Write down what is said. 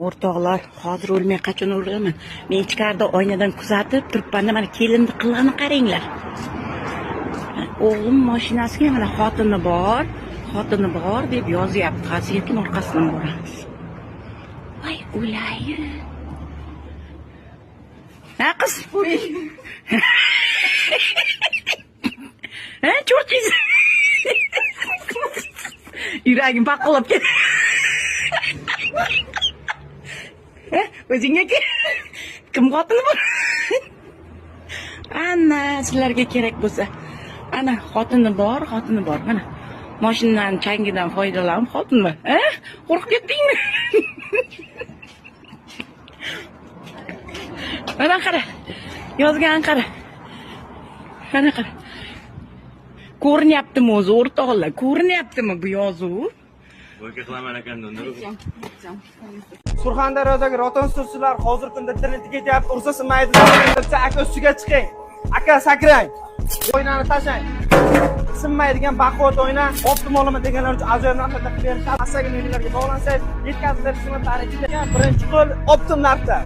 O'rtoqlar, hozir o'lmay qachon o'laman? Men ichkarida oynadan kuzatib turibman. Mana kelinni qilg'ani qaranglar. O'g'lim mashinasiga mana xotini bor deb yozyapti. Sekin orqasidan boramiz. Voy, o'lay. Ha, qiz. Ha, cho'rtingiz. Yuragim paqillab ketdi. O'zingga kim xotini bor? Ana, sizlarga kerak bo'lsa. Ana, xotini bor. Mana mashinaning changidan foydalanib xotinmi? Qo'rqib ketdingmi? Mana qara. Yozgan qara. Mana qara. Ko'rinyaptimi o'zi o'rtoqlar? Ko'rinyaptimi bu yozuv? Bo'yga qilaman ekan undirib. Surxondaryodagi rotan suvchilar hozir kunda internetga ketyapti, ursa sinmaydi. Aka ustiga chiqing. Aka sakrang. O'ynani tashlang. Sinmaydigan baquvvat o'yna. Optimolmi deganlar uchun ajoyib narxlarda qilib berishadi. Asaga menlarga bog'lansangiz, yetkazib berishni ta'riflagan birinchi qo'l Optim narxda.